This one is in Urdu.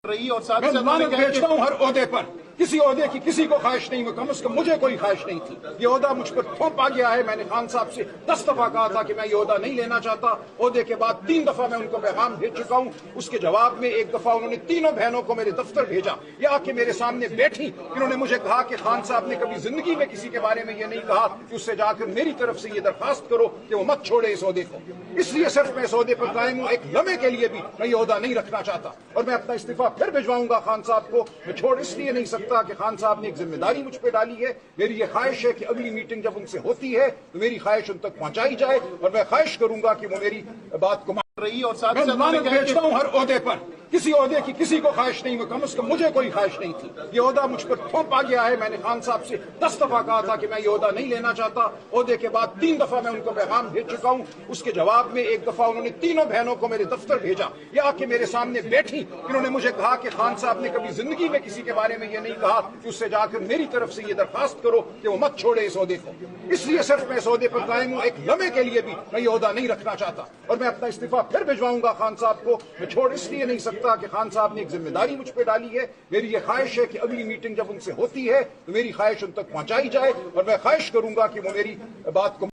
رہی اور ساتھ میں ساتھ لعنت بھیجتا ہوں ہر عہدے پر. کسی عہدے کی کسی کو خواہش نہیں, کم از کم مجھے کوئی خواہش نہیں تھی. یہ عہدہ مجھ پر تھوپا گیا ہے. میں نے خان صاحب سے 10 دفعہ کہا تھا کہ میں یہ عہدہ نہیں لینا چاہتا. عہدے کے بعد 3 دفعہ میں ان کو پیغام بھیج چکا ہوں. اس کے جواب میں ایک دفعہ انہوں نے تینوں بہنوں کو میرے دفتر بھیجا, یا کہ میرے سامنے بیٹھی. انہوں نے مجھے کہا کہ خان صاحب نے کبھی زندگی میں کسی کے بارے میں یہ نہیں کہا کہ اس سے جا کر میری طرف سے یہ درخواست کرو کہ وہ مت چھوڑے اس عہدے کو. اس لیے صرف میں اس عہدے پر قائم ہوں. ایک لمحے کے لیے بھی میں یہ عہدہ نہیں رکھنا چاہتا, اور میں اپنا استعفیٰ پھر بھجواؤں گا خان صاحب کو. میں چھوڑ اس لیے نہیں سکتا کہ خان صاحب نے ایک ذمہ داری مجھ پہ ڈالی ہے. میری یہ خواہش ہے کہ اگلی میٹنگ جب ان سے ہوتی ہے تو میری خواہش ان تک پہنچائی جائے, اور میں خواہش کروں گا کہ وہ میری بات کو رہی اور ساتھ میں ساتھ لعنت بھیجتا ہوں ہر عہدے پر. کسی عہدے کی کسی کو خواہش نہیں, کم از کم مجھے کوئی خواہش نہیں تھی. یہ عہدہ مجھ پر تھوپا گیا ہے. میں نے خان صاحب سے 10 دفعہ کہا تھا کہ میں یہ عہدہ نہیں لینا چاہتا. عہدے کے بعد 3 دفعہ میں ان کو پیغام بھیج چکا ہوں. اس کے جواب میں ایک دفعہ انہوں نے تینوں بہنوں کو میرے دفتر بھیجا, یا کہ میرے سامنے بیٹھی. انہوں نے مجھے کہا کہ خان صاحب نے کبھی زندگی میں کسی کے بارے میں یہ نہیں کہا کہ اس سے جا کر میری طرف سے یہ درخواست کرو کہ وہ مت چھوڑے اس عہدے کو. اس لیے صرف میں اس عہدے پر قائم ہوں. ایک لمحے کے لیے بھی میں یہ عہدہ نہیں رکھنا چاہتا, اور میں اپنا استعفیٰ پھر بھجواؤں گا خان صاحب کو. میں چھوڑ اس لیے نہیں سکتا کہ خان صاحب نے ایک ذمہ داری مجھ پہ ڈالی ہے. میری یہ خواہش ہے کہ اگلی میٹنگ جب ان سے ہوتی ہے تو میری خواہش ان تک پہنچائی جائے, اور میں خواہش کروں گا کہ وہ میری بات کو